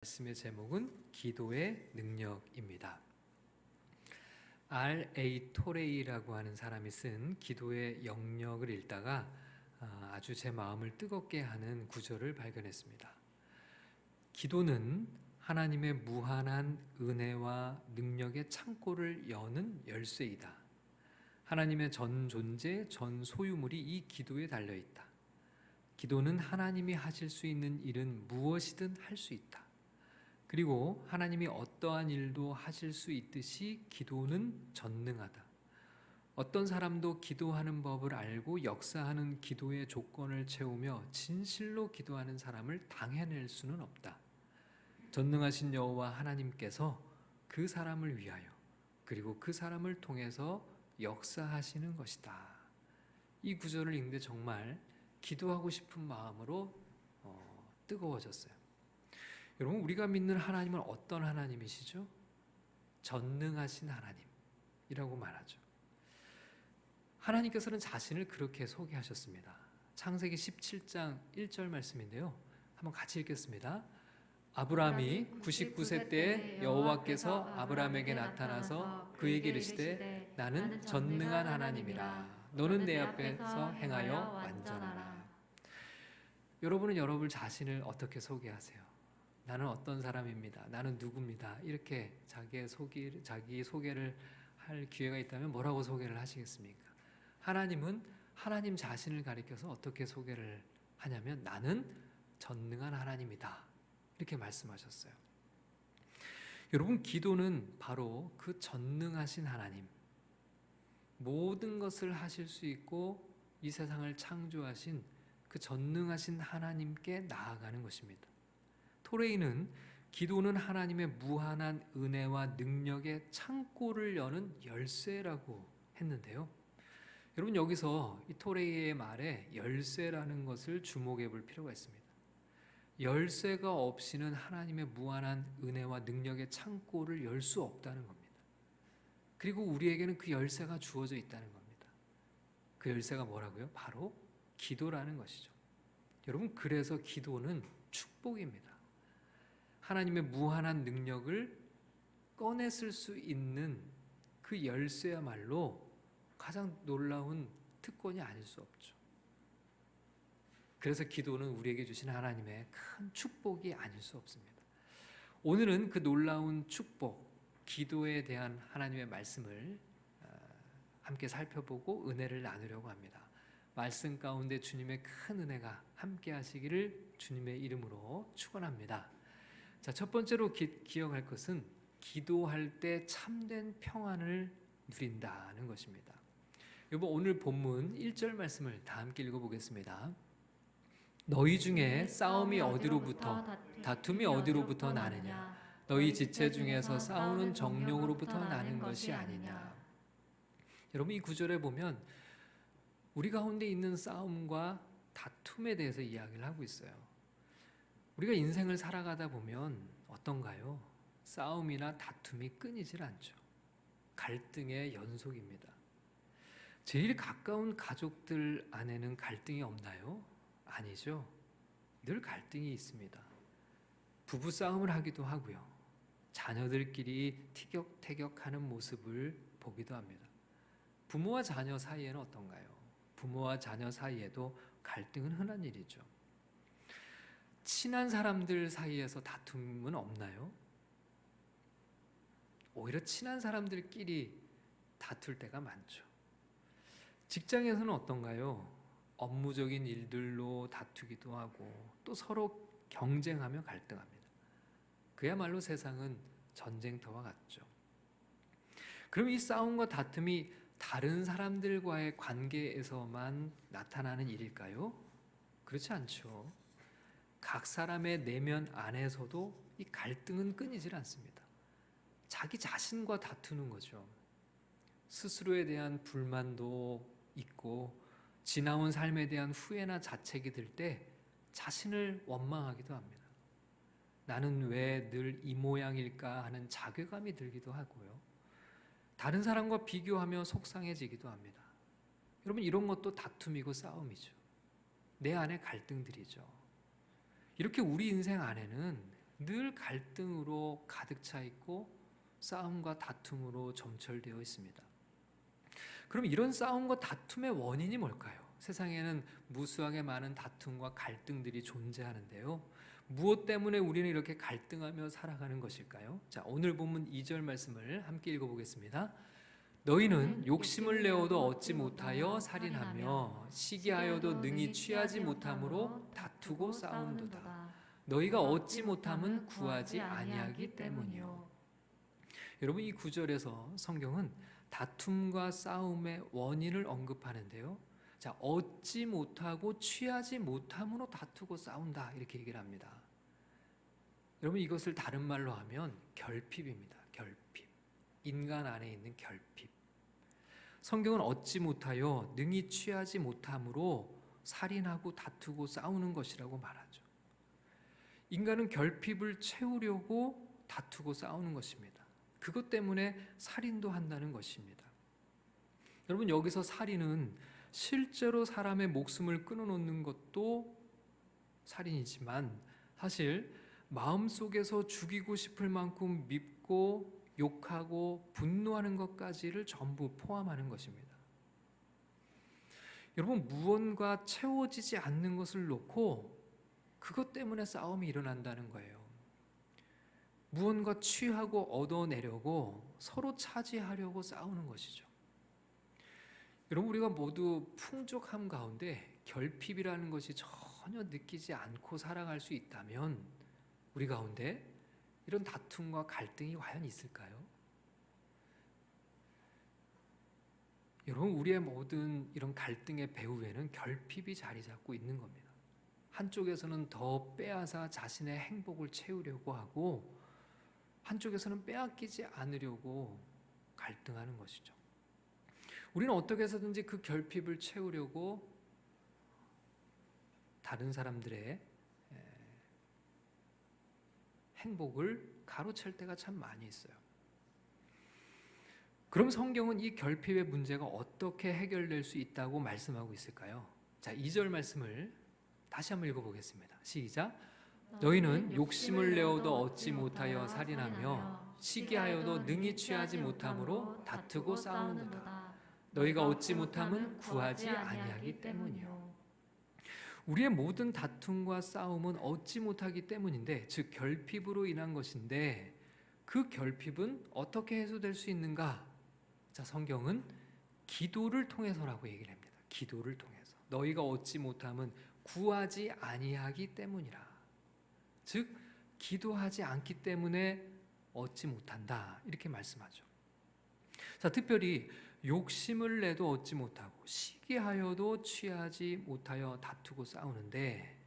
말씀의 제목은 기도의 능력입니다. R.A. 토레이라고 하는 사람이 쓴 기도의 영역을 읽다가 아주 제 마음을 뜨겁게 하는 구절을 발견했습니다. 기도는 하나님의 무한한 은혜와 능력의 창고를 여는 열쇠이다. 하나님의 전 존재, 전 소유물이 이 기도에 달려있다. 기도는 하나님이 하실 수 있는 일은 무엇이든 할 수 있다. 그리고 하나님이 어떠한 일도 하실 수 있듯이 기도는 전능하다. 어떤 사람도 기도하는 법을 알고 역사하는 기도의 조건을 채우며 진실로 기도하는 사람을 당해낼 수는 없다. 전능하신 여호와 하나님께서 그 사람을 위하여 그리고 그 사람을 통해서 역사하시는 것이다. 이 구절을 읽는데 정말 기도하고 싶은 마음으로 뜨거워졌어요. 여러분, 우리가 믿는 하나님은 어떤 하나님이시죠? 전능하신 하나님이라고 말하죠. 하나님께서는 자신을 그렇게 소개하셨습니다. 창세기 17장 1절 말씀인데요. 한번 같이 읽겠습니다. 아브라함이 99세 때에 여호와께서 아브라함에게 나타나서 그에게 이르시되 나는 전능한 하나님이라. 너는 내 앞에서 행하여 완전하라. 여러분은 여러분 자신을 어떻게 소개하세요? 나는 어떤 사람입니다. 나는 누구입니다. 이렇게 자기 소개를 할 기회가 있다면 뭐라고 소개를 하시겠습니까? 하나님은 하나님 자신을 가리켜서 어떻게 소개를 하냐면 나는 전능한 하나님이다. 이렇게 말씀하셨어요. 여러분, 기도는 바로 그 전능하신 하나님, 모든 것을 하실 수 있고 이 세상을 창조하신 그 전능하신 하나님께 나아가는 것입니다. 토레이는 기도는 하나님의 무한한 은혜와 능력의 창고를 여는 열쇠라고 했는데요. 여러분, 여기서 이 토레이의 말에 열쇠라는 것을 주목해 볼 필요가 있습니다. 열쇠가 없이는 하나님의 무한한 은혜와 능력의 창고를 열 수 없다는 겁니다. 그리고 우리에게는 그 열쇠가 주어져 있다는 겁니다. 그 열쇠가 뭐라고요? 바로 기도라는 것이죠. 여러분, 그래서 기도는 축복입니다. 하나님의 무한한 능력을 꺼냈을 수 있는 그 열쇠야말로 가장 놀라운 특권이 아닐 수 없죠. 그래서 기도는 우리에게 주신 하나님의 큰 축복이 아닐 수 없습니다. 오늘은 그 놀라운 축복, 기도에 대한 하나님의 말씀을 함께 살펴보고 은혜를 나누려고 합니다. 말씀 가운데 주님의 큰 은혜가 함께 하시기를 주님의 이름으로 축원합니다. 자, 첫 번째로 기억할 것은 기도할 때 참된 평안을 누린다는 것입니다. 여러분, 오늘 본문 1절 말씀을 다 함께 읽어보겠습니다. 너희 중에 싸움이 어디로부터 다툼이 어디로부터 나느냐? 너희 지체 중에서 싸우는 정욕으로부터 나는 것이 아니냐? 여러분, 이 구절에 보면 우리 가운데 있는 싸움과 다툼에 대해서 이야기를 하고 있어요. 우리가 인생을 살아가다 보면 어떤가요? 싸움이나 다툼이 끊이질 않죠. 갈등의 연속입니다. 제일 가까운 가족들 안에는 갈등이 없나요? 아니죠. 늘 갈등이 있습니다. 부부싸움을 하기도 하고요. 자녀들끼리 티격태격하는 모습을 보기도 합니다. 부모와 자녀 사이에는 어떤가요? 부모와 자녀 사이에도 갈등은 흔한 일이죠. 친한 사람들 사이에서 다툼은 없나요? 오히려 친한 사람들끼리 다툴 때가 많죠. 직장에서는 어떤가요? 업무적인 일들로 다투기도 하고 또 서로 경쟁하며 갈등합니다. 그야말로 세상은 전쟁터와 같죠. 그럼 이 싸움과 다툼이 다른 사람들과의 관계에서만 나타나는 일일까요? 그렇지 않죠. 각 사람의 내면 안에서도 이 갈등은 끊이질 않습니다. 자기 자신과 다투는 거죠. 스스로에 대한 불만도 있고 지나온 삶에 대한 후회나 자책이 들 때 자신을 원망하기도 합니다. 나는 왜 늘 이 모양일까 하는 자괴감이 들기도 하고요. 다른 사람과 비교하며 속상해지기도 합니다. 여러분, 이런 것도 다툼이고 싸움이죠. 내 안에 갈등들이죠. 이렇게 우리 인생 안에는 늘 갈등으로 가득 차 있고 싸움과 다툼으로 점철되어 있습니다. 그럼 이런 싸움과 다툼의 원인이 뭘까요? 세상에는 무수하게 많은 다툼과 갈등들이 존재하는데요. 무엇 때문에 우리는 이렇게 갈등하며 살아가는 것일까요? 자, 오늘 본문 2절 말씀을 함께 읽어보겠습니다. 너희는 욕심을 내어도 얻지 못하여 살인하며 시기하여도 능히 취하지 못함으로 다투고 싸운도다. 너희가 얻지 못함은 구하지 아니하기 때문이요. 여러분, 이 구절에서 성경은 다툼과 싸움의 원인을 언급하는데요. 자, 얻지 못하고 취하지 못함으로 다투고 싸운다, 이렇게 얘기를 합니다. 여러분, 이것을 다른 말로 하면 결핍입니다. 결핍. 인간 안에 있는 결핍. 성경은 얻지 못하여 능히 취하지 못함으로 살인하고 다투고 싸우는 것이라고 말하죠. 인간은 결핍을 채우려고 다투고 싸우는 것입니다. 그것 때문에 살인도 한다는 것입니다. 여러분, 여기서 살인은 실제로 사람의 목숨을 끊어놓는 것도 살인이지만 사실 마음속에서 죽이고 싶을 만큼 밉고 욕하고 분노하는 것까지를 전부 포함하는 것입니다. 여러분, 무언가 채워지지 않는 것을 놓고 그것 때문에 싸움이 일어난다는 거예요. 무언가 취하고 얻어내려고 서로 차지하려고 싸우는 것이죠. 여러분, 우리가 모두 풍족함 가운데 결핍이라는 것이 전혀 느끼지 않고 살아갈 수 있다면 우리 가운데 이런 다툼과 갈등이 과연 있을까요? 여러분, 우리의 모든 이런 갈등의 배후에는 결핍이 자리 잡고 있는 겁니다. 한쪽에서는 더 빼앗아 자신의 행복을 채우려고 하고 한쪽에서는 빼앗기지 않으려고 갈등하는 것이죠. 우리는 어떻게 해서든지 그 결핍을 채우려고 다른 사람들의 행복을 가로챌 때가 참 많이 있어요. 그럼 성경은 이 결핍의 문제가 어떻게 해결될 수 있다고 말씀하고 있을까요? 자, 2절 말씀을 다시 한번 읽어보겠습니다. 시작. 너희는 욕심을 내어도 얻지 못하여 살인하며 시기하여도 능히 취하지 못함으로 다투고 싸우는도다. 너희가 얻지 못함은 구하지 아니하기 때문이요. 우리의 모든 다툼과 싸움은 얻지 못하기 때문인데, 즉 결핍으로 인한 것인데, 그 결핍은 어떻게 해소될 수 있는가? 자, 성경은 기도를 통해서라고 얘기를 합니다. 기도를 통해서. 너희가 얻지 못함은 구하지 아니하기 때문이라. 즉 기도하지 않기 때문에 얻지 못한다, 이렇게 말씀하죠. 자, 특별히 욕심을 내도 얻지 못하고 시기하여도 취하지 못하여 다투고 싸우는데,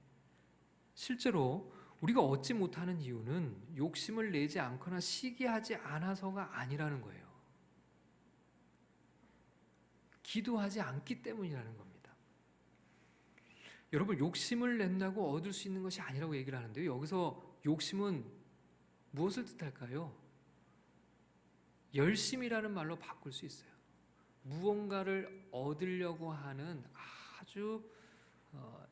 실제로 우리가 얻지 못하는 이유는 욕심을 내지 않거나 시기하지 않아서가 아니라는 거예요. 기도하지 않기 때문이라는 겁니다. 여러분, 욕심을 낸다고 얻을 수 있는 것이 아니라고 얘기를 하는데요. 여기서 욕심은 무엇을 뜻할까요? 열심이라는 말로 바꿀 수 있어요. 무언가를 얻으려고 하는 아주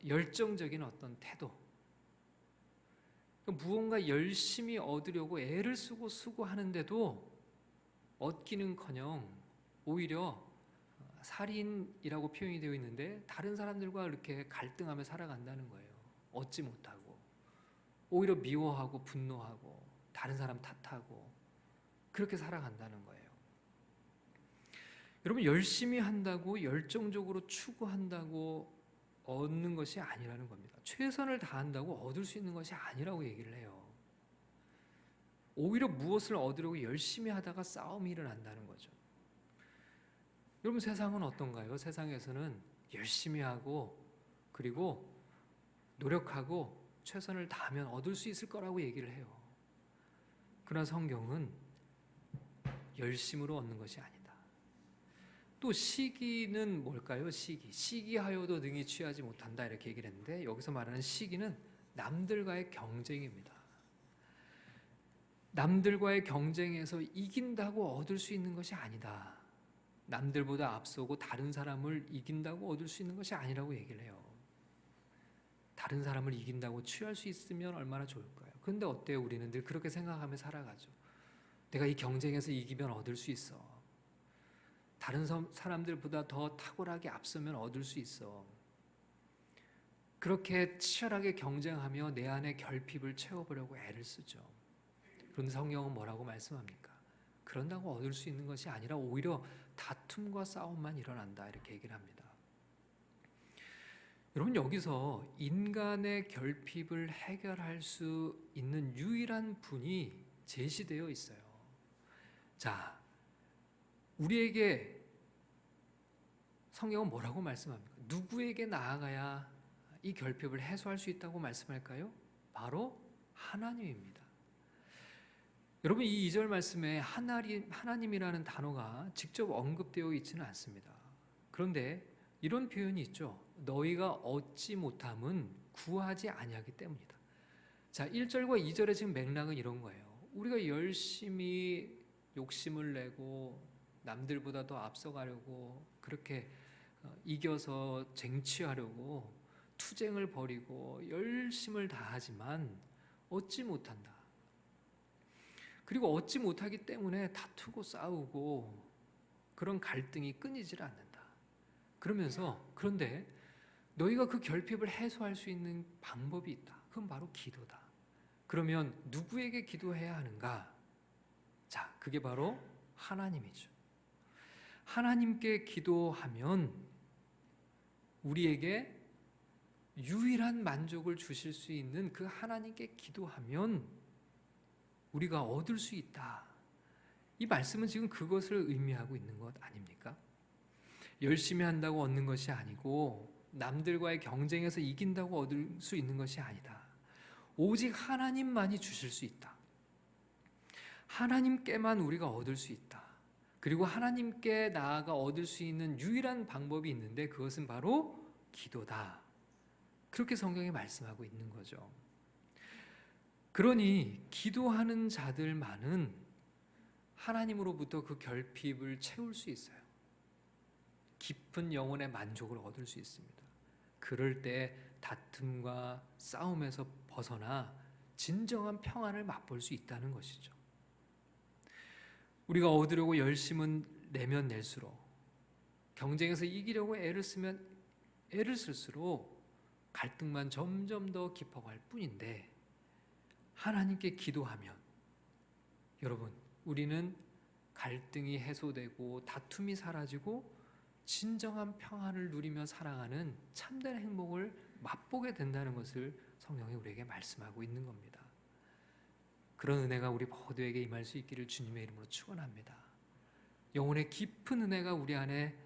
열정적인 어떤 태도. 무언가 열심히 얻으려고 애를 쓰고 수고하는데도 얻기는커녕 오히려 살인이라고 표현이 되어 있는데, 다른 사람들과 이렇게 갈등하며 살아간다는 거예요. 얻지 못하고 오히려 미워하고 분노하고 다른 사람 탓하고 그렇게 살아간다는 거예요. 여러분, 열심히 한다고 열정적으로 추구한다고 얻는 것이 아니라는 겁니다. 최선을 다한다고 얻을 수 있는 것이 아니라고 얘기를 해요. 오히려 무엇을 얻으려고 열심히 하다가 싸움이 일어난다는 거죠. 여러분, 세상은 어떤가요? 세상에서는 열심히 하고 그리고 노력하고 최선을 다하면 얻을 수 있을 거라고 얘기를 해요. 그러나 성경은 열심으로 얻는 것이 아니다. 또 시기는 뭘까요? 시기하여도 능히 취하지 못한다, 이렇게 얘기를 했는데, 여기서 말하는 시기는 남들과의 경쟁입니다. 남들과의 경쟁에서 이긴다고 얻을 수 있는 것이 아니다. 남들보다 앞서고 다른 사람을 이긴다고 얻을 수 있는 것이 아니라고 얘기를 해요. 다른 사람을 이긴다고 취할 수 있으면 얼마나 좋을까요? 근데 어때요? 우리는 늘 그렇게 생각하며 살아가죠. 내가 이 경쟁에서 이기면 얻을 수 있어. 다른 사람들보다 더 탁월하게 앞서면 얻을 수 있어. 그렇게 치열하게 경쟁하며 내 안에 결핍을 채워보려고 애를 쓰죠. 그런데 성경은 뭐라고 말씀합니까? 그런다고 얻을 수 있는 것이 아니라 오히려 다툼과 싸움만 일어난다, 이렇게 얘기를 합니다. 여러분, 여기서 인간의 결핍을 해결할 수 있는 유일한 분이 제시되어 있어요. 자, 우리에게 성경은 뭐라고 말씀합니까? 누구에게 나아가야 이 결핍을 해소할 수 있다고 말씀할까요? 바로 하나님입니다. 여러분, 이 2절 말씀에 하나님이라는 단어가 직접 언급되어 있지는 않습니다. 그런데 이런 표현이 있죠. 너희가 얻지 못함은 구하지 아니하기 때문이다. 자, 1절과 2절의 지금 맥락은 이런 거예요. 우리가 열심히 욕심을 내고 남들보다 더 앞서가려고 그렇게 이겨서 쟁취하려고 투쟁을 벌이고 열심을 다하지만 얻지 못한다. 그리고 얻지 못하기 때문에 다투고 싸우고 그런 갈등이 끊이질 않는다. 그러면서 그런데 너희가 그 결핍을 해소할 수 있는 방법이 있다. 그건 바로 기도다. 그러면 누구에게 기도해야 하는가? 자, 그게 바로 하나님이죠. 하나님께 기도하면 우리에게 유일한 만족을 주실 수 있는 그 하나님께 기도하면 우리가 얻을 수 있다. 이 말씀은 지금 그것을 의미하고 있는 것 아닙니까? 열심히 한다고 얻는 것이 아니고 남들과의 경쟁에서 이긴다고 얻을 수 있는 것이 아니다. 오직 하나님만이 주실 수 있다. 하나님께만 우리가 얻을 수 있다. 그리고 하나님께 나아가 얻을 수 있는 유일한 방법이 있는데 그것은 바로 기도다. 그렇게 성경이 말씀하고 있는 거죠. 그러니 기도하는 자들만은 하나님으로부터 그 결핍을 채울 수 있어요. 깊은 영혼의 만족을 얻을 수 있습니다. 그럴 때 다툼과 싸움에서 벗어나 진정한 평안을 맛볼 수 있다는 것이죠. 우리가 얻으려고 열심은 내면 낼수록, 경쟁에서 이기려고 애를 쓰면 애를 쓸수록 갈등만 점점 더 깊어갈 뿐인데, 하나님께 기도하면 여러분, 우리는 갈등이 해소되고 다툼이 사라지고 진정한 평안을 누리며 살아가는 참된 행복을 맛보게 된다는 것을 성경이 우리에게 말씀하고 있는 겁니다. 그런 은혜가 우리 모두에게 임할 수 있기를 주님의 이름으로 축원합니다. 영혼의 깊은 은혜가 우리 안에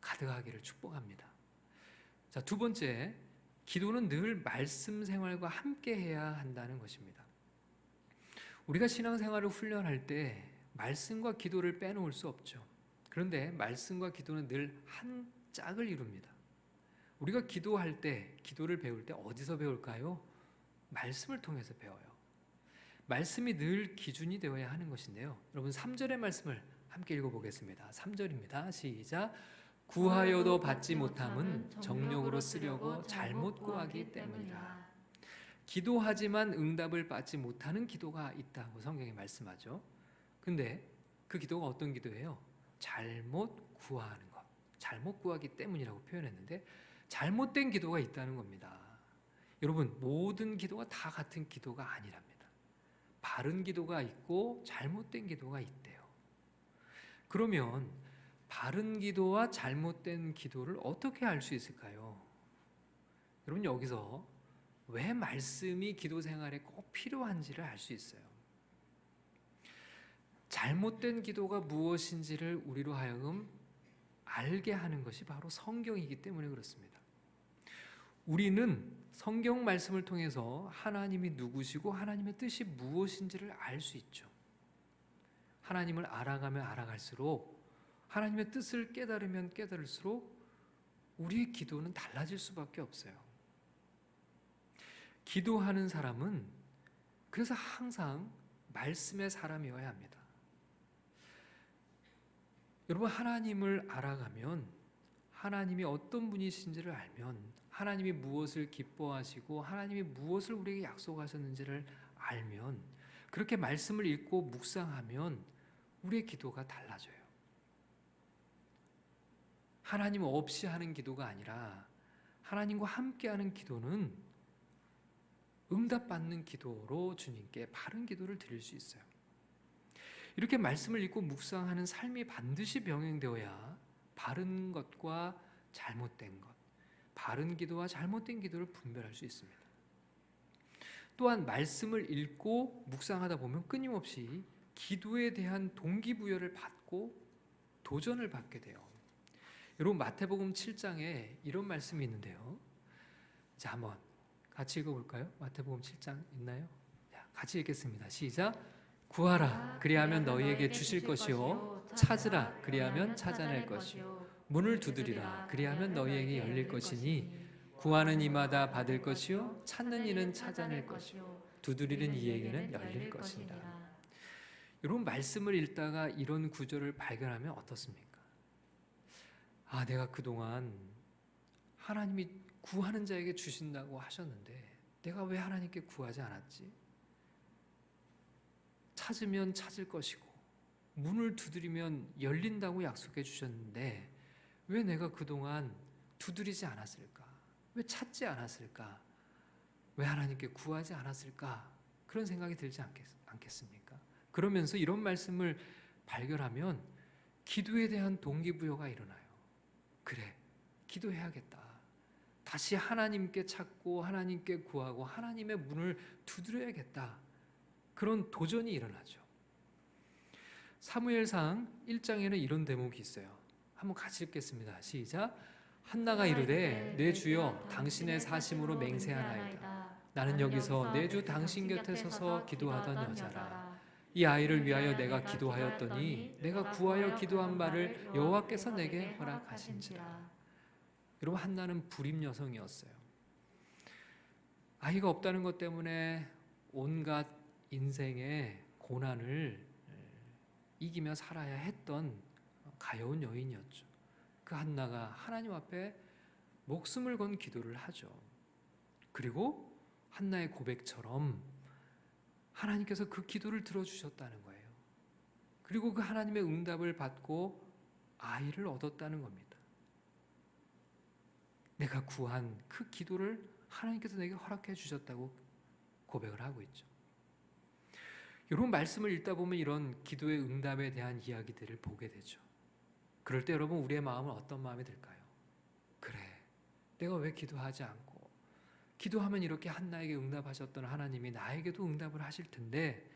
가득하기를 축복합니다. 자, 두 번째, 기도는 늘 말씀 생활과 함께 해야 한다는 것입니다. 우리가 신앙생활을 훈련할 때 말씀과 기도를 빼놓을 수 없죠. 그런데 말씀과 기도는 늘 한 짝을 이룹니다. 우리가 기도할 때, 기도를 배울 때 어디서 배울까요? 말씀을 통해서 배워요. 말씀이 늘 기준이 되어야 하는 것인데요. 여러분, 3절의 말씀을 함께 읽어보겠습니다. 3절입니다. 시작. 구하여도 받지 못함은 정욕으로 쓰려고 잘못 구하기 때문이라. 기도하지만 응답을 받지 못하는 기도가 있다고 성경이 말씀하죠. 근데 그 기도가 어떤 기도예요? 잘못 구하는 것, 잘못 구하기 때문이라고 표현했는데 잘못된 기도가 있다는 겁니다. 여러분, 모든 기도가 다 같은 기도가 아니랍니다. 바른 기도가 있고 잘못된 기도가 있대요. 그러면 바른 기도와 잘못된 기도를 어떻게 알 수 있을까요? 여러분, 여기서 왜 말씀이 기도 생활에 꼭 필요한지를 알 수 있어요. 잘못된 기도가 무엇인지를 우리로 하여금 알게 하는 것이 바로 성경이기 때문에 그렇습니다. 우리는 성경 말씀을 통해서 하나님이 누구시고 하나님의 뜻이 무엇인지를 알 수 있죠. 하나님을 알아가면 알아갈수록, 하나님의 뜻을 깨달으면 깨달을수록 우리의 기도는 달라질 수밖에 없어요. 기도하는 사람은 그래서 항상 말씀의 사람이어야 합니다. 여러분, 하나님을 알아가면, 하나님이 어떤 분이신지를 알면, 하나님이 무엇을 기뻐하시고 하나님이 무엇을 우리에게 약속하셨는지를 알면, 그렇게 말씀을 읽고 묵상하면 우리의 기도가 달라져요. 하나님 없이 하는 기도가 아니라 하나님과 함께하는 기도는 응답받는 기도로 주님께 바른 기도를 드릴 수 있어요. 이렇게 말씀을 읽고 묵상하는 삶이 반드시 병행되어야 바른 것과 잘못된 것, 바른 기도와 잘못된 기도를 분별할 수 있습니다. 또한 말씀을 읽고 묵상하다 보면 끊임없이 기도에 대한 동기부여를 받고 도전을 받게 돼요. 여러분, 마태복음 7장에 이런 말씀이 있는데요. 자, 한번 같이 읽어볼까요? 마태복음 7장 있나요? 자, 같이 읽겠습니다. 시작. 구하라, 그리하면 너희에게 주실 것이요, 찾으라, 그리하면 찾아낼 것이요, 문을 두드리라, 그리하면 너희에게 열릴 것이니, 구하는 이마다 받을 것이요, 찾는 이는 찾아낼 것이요, 두드리는 이에게는 열릴 것이니라. 여러분, 말씀을 읽다가 이런 구절을 발견하면 어떻습니까? 아, 내가 그동안 하나님이 구하는 자에게 주신다고 하셨는데 내가 왜 하나님께 구하지 않았지? 찾으면 찾을 것이고 문을 두드리면 열린다고 약속해 주셨는데 왜 내가 그동안 두드리지 않았을까? 왜 찾지 않았을까? 왜 하나님께 구하지 않았을까? 그런 생각이 들지 않겠습니까? 그러면서 이런 말씀을 발견하면 기도에 대한 동기부여가 일어나요. 그래, 기도해야겠다. 다시 하나님께 찾고 하나님께 구하고 하나님의 문을 두드려야겠다. 그런 도전이 일어나죠. 사무엘상 1장에는 이런 대목이 있어요. 한번 같이 읽겠습니다. 시작. 한나가 이르되 내 주여 당신의 사심으로 맹세하나이다. 나는 여기서 내 주 당신 곁에 서서 기도하던 여자라. 이 아이를 위하여 내가 기도하였더니 내가 구하여 기도한 바를 여호와께서 내게 허락하신지라. 여러분, 한나는 불임 여성이었어요. 아이가 없다는 것 때문에 온갖 인생의 고난을 이기며 살아야 했던 가여운 여인이었죠. 그 한나가 하나님 앞에 목숨을 건 기도를 하죠. 그리고 한나의 고백처럼 하나님께서 그 기도를 들어주셨다는 거예요. 그리고 그 하나님의 응답을 받고 아이를 얻었다는 겁니다. 내가 구한 그 기도를 하나님께서 내게 허락해 주셨다고 고백을 하고 있죠. 여러분, 말씀을 읽다 보면 이런 기도의 응답에 대한 이야기들을 보게 되죠. 그럴 때 여러분, 우리의 마음은 어떤 마음이 들까요? 그래, 내가 왜 기도하지 않고 기도하면 이렇게 한나에게 응답하셨던 하나님이 나에게도 응답을 하실 텐데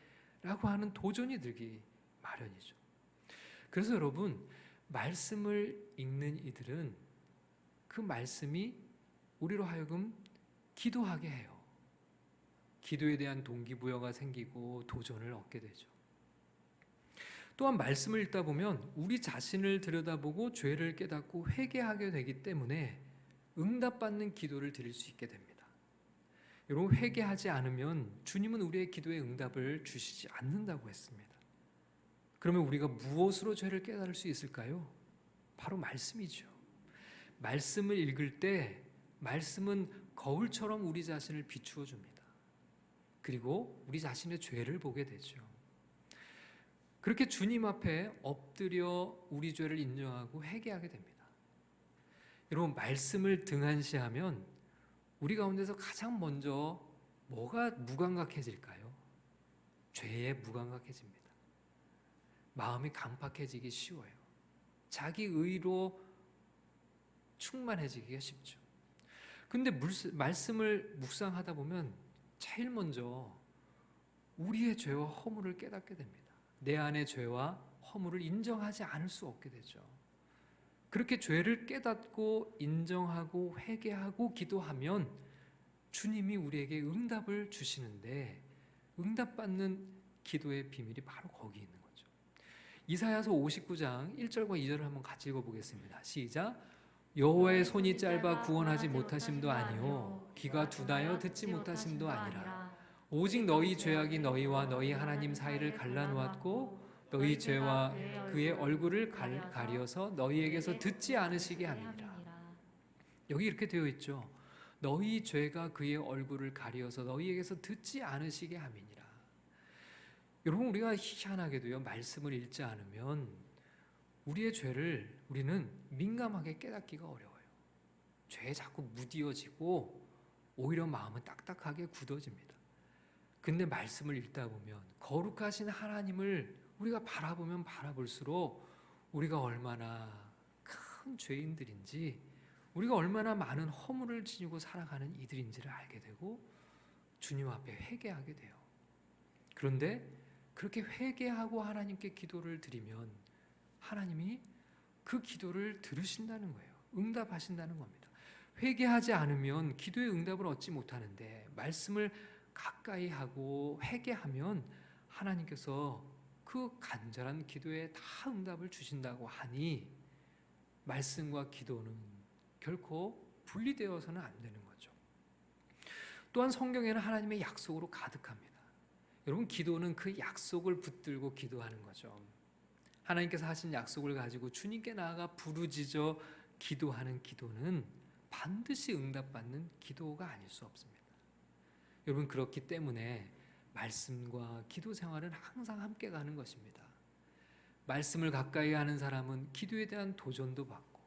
라고 하는 도전이 들기 마련이죠. 그래서 여러분, 말씀을 읽는 이들은 그 말씀이 우리로 하여금 기도하게 해요. 기도에 대한 동기부여가 생기고 도전을 얻게 되죠. 또한 말씀을 읽다 보면 우리 자신을 들여다보고 죄를 깨닫고 회개하게 되기 때문에 응답받는 기도를 드릴 수 있게 됩니다. 여러분, 회개하지 않으면 주님은 우리의 기도에 응답을 주시지 않는다고 했습니다. 그러면 우리가 무엇으로 죄를 깨달을 수 있을까요? 바로 말씀이죠. 말씀을 읽을 때 말씀은 거울처럼 우리 자신을 비추어 줍니다. 그리고 우리 자신의 죄를 보게 되죠. 그렇게 주님 앞에 엎드려 우리 죄를 인정하고 회개하게 됩니다. 여러분, 말씀을 등한시하면 우리 가운데서 가장 먼저 뭐가 무감각해질까요? 죄에 무감각해집니다. 마음이 강팍해지기 쉬워요. 자기 의로 충만해지기가 쉽죠. 근데 말씀을 묵상하다 보면 제일 먼저 우리의 죄와 허물을 깨닫게 됩니다. 내 안의 죄와 허물을 인정하지 않을 수 없게 되죠. 그렇게 죄를 깨닫고 인정하고 회개하고 기도하면 주님이 우리에게 응답을 주시는데 응답받는 기도의 비밀이 바로 거기 있는 거죠. 이사야서 59장 1절과 2절을 한번 같이 읽어보겠습니다. 시작. 여호와의 손이 짧아 구원하지 못하심도 아니요 귀가 둔하여 듣지 못하심도 아니라 오직 너희 죄악이 너희와 너희 하나님 사이를 갈라놓았고 너희 죄와 그의 얼굴을 가리어서 너희에게서 듣지 않으시게 함이니라. 여기 이렇게 되어 있죠. 너희 죄가 그의 얼굴을 가리어서 너희에게서 듣지 않으시게 함이니라. 여러분, 우리가 희한하게도요, 말씀을 읽지 않으면 우리의 죄를 우리는 민감하게 깨닫기가 어려워요. 죄에 자꾸 무디어지고 오히려 마음은 딱딱하게 굳어집니다. 근데 말씀을 읽다 보면 거룩하신 하나님을 우리가 바라보면 바라볼수록 우리가 얼마나 큰 죄인들인지, 우리가 얼마나 많은 허물을 지니고 살아가는 이들인지를 알게 되고 주님 앞에 회개하게 돼요. 그런데 그렇게 회개하고 하나님께 기도를 드리면 하나님이 그 기도를 들으신다는 거예요. 응답하신다는 겁니다. 회개하지 않으면 기도의 응답을 얻지 못하는데, 말씀을 가까이 하고 회개하면 하나님께서 그 간절한 기도에 다 응답을 주신다고 하니 말씀과 기도는 결코 분리되어서는 안 되는 거죠. 또한 성경에는 하나님의 약속으로 가득합니다. 여러분, 기도는 그 약속을 붙들고 기도하는 거죠. 하나님께서 하신 약속을 가지고 주님께 나아가 부르짖어 기도하는 기도는 반드시 응답받는 기도가 아닐 수 없습니다. 여러분, 그렇기 때문에 말씀과 기도 생활은 항상 함께 가는 것입니다. 말씀을 가까이 하는 사람은 기도에 대한 도전도 받고,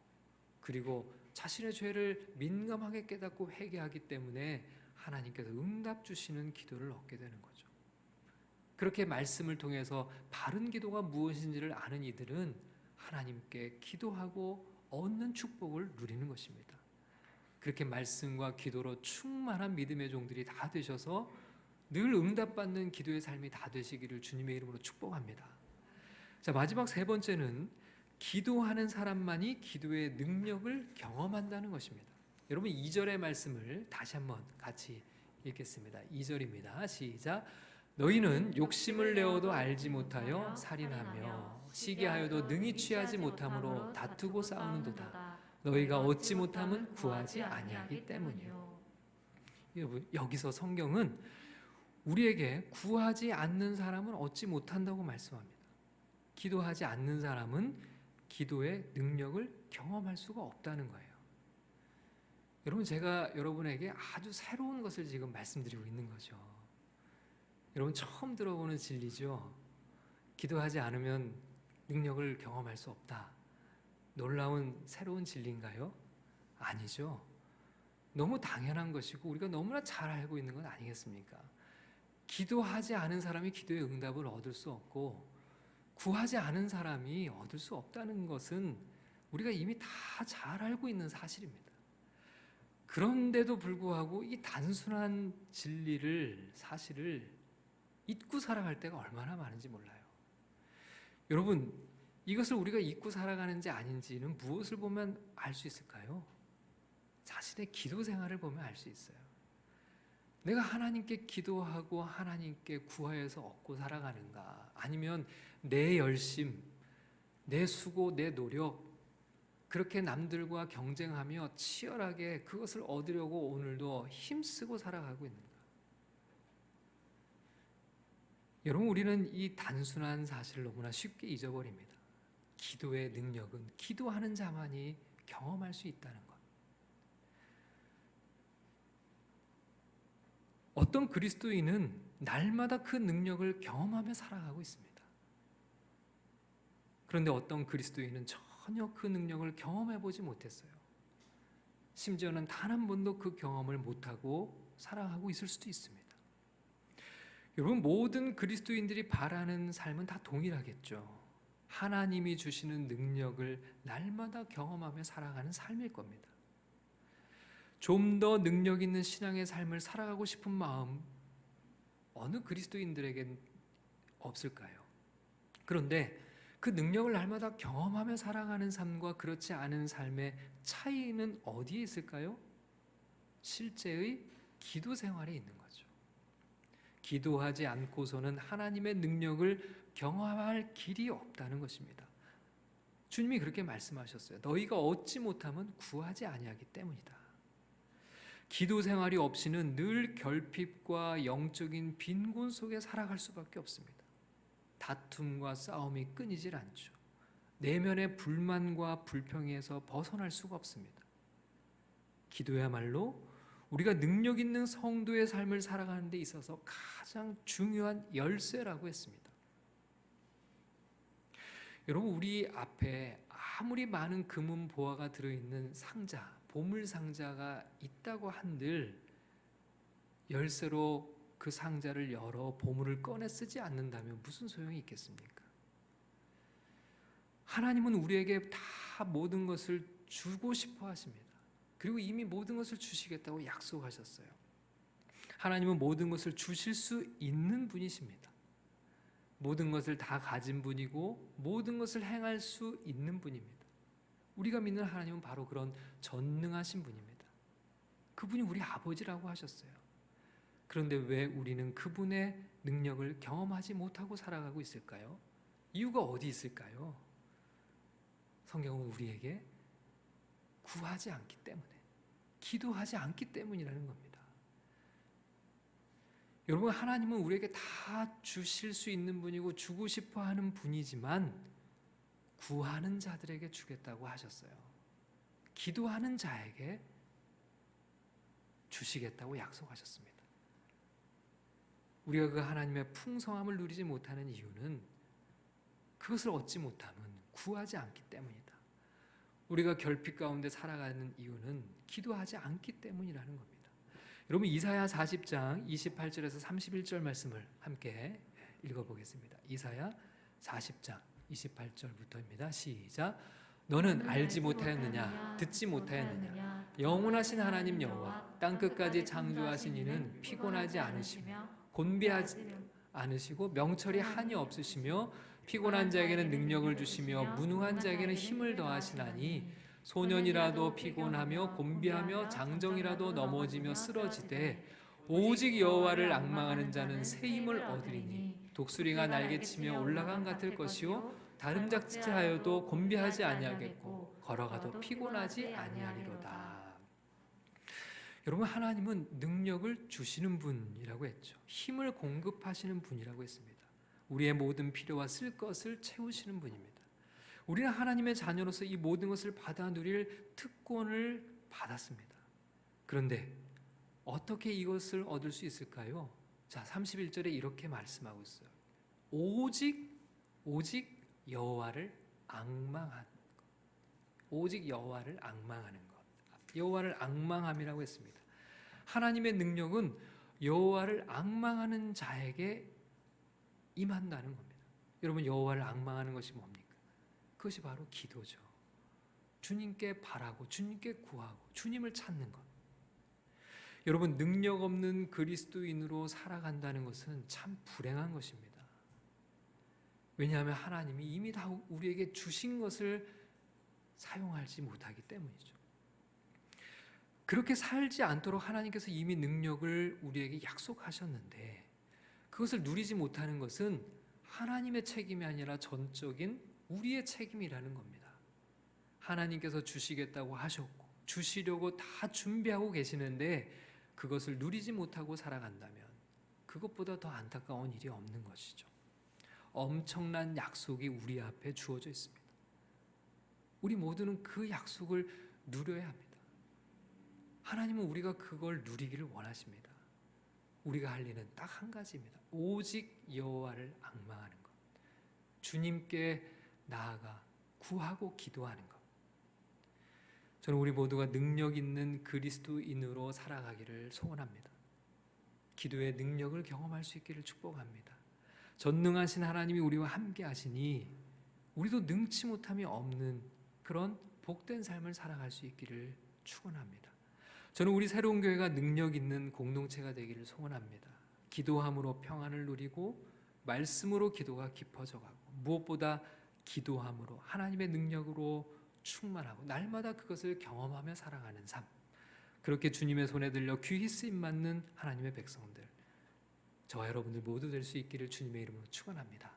그리고 자신의 죄를 민감하게 깨닫고 회개하기 때문에 하나님께서 응답 주시는 기도를 얻게 되는 거죠. 그렇게 말씀을 통해서 바른 기도가 무엇인지를 아는 이들은 하나님께 기도하고 얻는 축복을 누리는 것입니다. 그렇게 말씀과 기도로 충만한 믿음의 종들이 다 되셔서 늘 응답받는 기도의 삶이 다 되시기를 주님의 이름으로 축복합니다. 자, 마지막 세 번째는 기도하는 사람만이 기도의 능력을 경험한다는 것입니다. 여러분, 2절의 말씀을 다시 한번 같이 읽겠습니다. 2절입니다. 시작. 너희는 욕심을 내어도 알지 못하여 살인하며 시기하여도 능히 취하지 못함으로 다투고 싸우는도다. 너희가 얻지 못함은 구하지 아니하기 때문이요. 여러분, 여기서 성경은 우리에게 구하지 않는 사람은 얻지 못한다고 말씀합니다. 기도하지 않는 사람은 기도의 능력을 경험할 수가 없다는 거예요. 여러분, 제가 여러분에게 아주 새로운 것을 지금 말씀드리고 있는 거죠. 여러분, 처음 들어보는 진리죠. 기도하지 않으면 능력을 경험할 수 없다. 놀라운 새로운 진리인가요? 아니죠. 너무 당연한 것이고 우리가 너무나 잘 알고 있는 건 아니겠습니까? 기도하지 않은 사람이 기도의 응답을 얻을 수 없고 구하지 않은 사람이 얻을 수 없다는 것은 우리가 이미 다 잘 알고 있는 사실입니다. 그런데도 불구하고 이 단순한 진리를, 사실을 잊고 살아갈 때가 얼마나 많은지 몰라요. 여러분, 이것을 우리가 잊고 살아가는지 아닌지는 무엇을 보면 알 수 있을까요? 자신의 기도 생활을 보면 알 수 있어요. 내가 하나님께 기도하고 하나님께 구하여서 얻고 살아가는가? 아니면 내 열심, 내 수고, 내 노력, 그렇게 남들과 경쟁하며 치열하게 그것을 얻으려고 오늘도 힘쓰고 살아가고 있는가? 여러분, 우리는 이 단순한 사실을 너무나 쉽게 잊어버립니다. 기도의 능력은 기도하는 자만이 경험할 수 있다는 것. 어떤 그리스도인은 날마다 그 능력을 경험하며 살아가고 있습니다. 그런데 어떤 그리스도인은 전혀 그 능력을 경험해보지 못했어요. 심지어는 단 한 번도 그 경험을 못하고 살아가고 있을 수도 있습니다. 여러분, 모든 그리스도인들이 바라는 삶은 다 동일하겠죠. 하나님이 주시는 능력을 날마다 경험하며 살아가는 삶일 겁니다. 좀 더 능력 있는 신앙의 삶을 살아가고 싶은 마음, 어느 그리스도인들에겐 없을까요? 그런데 그 능력을 날마다 경험하며 살아가는 삶과 그렇지 않은 삶의 차이는 어디에 있을까요? 실제의 기도 생활에 있는 거죠. 기도하지 않고서는 하나님의 능력을 경험할 길이 없다는 것입니다. 주님이 그렇게 말씀하셨어요. 너희가 얻지 못하면 구하지 아니하기 때문이다. 기도 생활이 없이는 늘 결핍과 영적인 빈곤 속에 살아갈 수밖에 없습니다. 다툼과 싸움이 끊이질 않죠. 내면의 불만과 불평에서 벗어날 수가 없습니다. 기도야말로 우리가 능력 있는 성도의 삶을 살아가는 데 있어서 가장 중요한 열쇠라고 했습니다. 여러분, 우리 앞에 아무리 많은 금은 보화가 들어있는 상자, 보물 상자가 있다고 한들 열쇠로 그 상자를 열어 보물을 꺼내 쓰지 않는다면 무슨 소용이 있겠습니까? 하나님은 우리에게 다 모든 것을 주고 싶어 하십니다. 그리고 이미 모든 것을 주시겠다고 약속하셨어요. 하나님은 모든 것을 주실 수 있는 분이십니다. 모든 것을 다 가진 분이고 모든 것을 행할 수 있는 분입니다. 우리가 믿는 하나님은 바로 그런 전능하신 분입니다. 그분이 우리 아버지라고 하셨어요. 그런데 왜 우리는 그분의 능력을 경험하지 못하고 살아가고 있을까요? 이유가 어디 있을까요? 성경은 우리에게 구하지 않기 때문에, 기도하지 않기 때문이라는 겁니다. 여러분, 하나님은 우리에게 다 주실 수 있는 분이고 주고 싶어 하는 분이지만 구하는 자들에게 주겠다고 하셨어요. 기도하는 자에게 주시겠다고 약속하셨습니다. 우리가 그 하나님의 풍성함을 누리지 못하는 이유는 그것을 얻지 못함은 구하지 않기 때문이다. 우리가 결핍 가운데 살아가는 이유는 기도하지 않기 때문이라는 겁니다. 여러분, 이사야 40장 28절에서 31절 말씀을 함께 읽어보겠습니다. 이사야 40장 28절부터입니다. 시작. 너는 알지 못하였느냐? 듣지 못하였느냐? 영원하신 하나님 여호와 땅끝까지 창조하신 이는 피곤하지 않으시며 곤비하지 않으시고 명철이 한이 없으시며 피곤한 자에게는 능력을 주시며 무능한 자에게는 힘을 더하시나니 소년이라도 피곤하며 곤비하며 장정이라도 넘어지며 쓰러지되 오직 여호와를 앙망하는 자는 새 힘을 얻으리니 독수리가 날개치며 올라간 같을 것이요 다름잡지하여도 곤비하지 아니하겠고 걸어가도 피곤하지 아니하리로다. 여러분, 하나님은 능력을 주시는 분이라고 했죠. 힘을 공급하시는 분이라고 했습니다. 우리의 모든 필요와 쓸 것을 채우시는 분입니다. 우리는 하나님의 자녀로서 이 모든 것을 받아 누릴 특권을 받았습니다. 그런데 어떻게 이것을 얻을 수 있을까요? 자, 31절에 이렇게 말씀하고 있어요. 오직 여호와를 앙망하는 것. 오직 여호와를 앙망하는 것. 여호와를 앙망함이라고 했습니다. 하나님의 능력은 여호와를 앙망하는 자에게 임한다는 겁니다. 여러분, 여호와를 앙망하는 것이 뭡니까? 그것이 바로 기도죠. 주님께 바라고 주님께 구하고 주님을 찾는 것. 여러분, 능력 없는 그리스도인으로 살아간다는 것은 참 불행한 것입니다. 왜냐하면 하나님이 이미 다 우리에게 주신 것을 사용하지 못하기 때문이죠. 그렇게 살지 않도록 하나님께서 이미 능력을 우리에게 약속하셨는데 그것을 누리지 못하는 것은 하나님의 책임이 아니라 전적인 우리의 책임이라는 겁니다. 하나님께서 주시겠다고 하셨고 주시려고 다 준비하고 계시는데 그것을 누리지 못하고 살아간다면 그것보다 더 안타까운 일이 없는 것이죠. 엄청난 약속이 우리 앞에 주어져 있습니다. 우리 모두는 그 약속을 누려야 합니다. 하나님은 우리가 그걸 누리기를 원하십니다. 우리가 할 일은 딱 한 가지입니다. 오직 여호와를 앙망하는 것. 주님께 나아가 구하고 기도하는 것. 저는 우리 모두가 능력 있는 그리스도인으로 살아가기를 소원합니다. 기도의 능력을 경험할 수 있기를 축복합니다. 전능하신 하나님이 우리와 함께 하시니 우리도 능치 못함이 없는 그런 복된 삶을 살아갈 수 있기를 축원합니다. 저는 우리 새로운 교회가 능력 있는 공동체가 되기를 소원합니다. 기도함으로 평안을 누리고 말씀으로 기도가 깊어져가고 무엇보다 기도함으로 하나님의 능력으로 충만하고 날마다 그것을 경험하며 살아가는 삶, 그렇게 주님의 손에 들려 귀히 쓰임받는 하나님의 백성들, 저와 여러분들 모두 될 수 있기를 주님의 이름으로 축원합니다.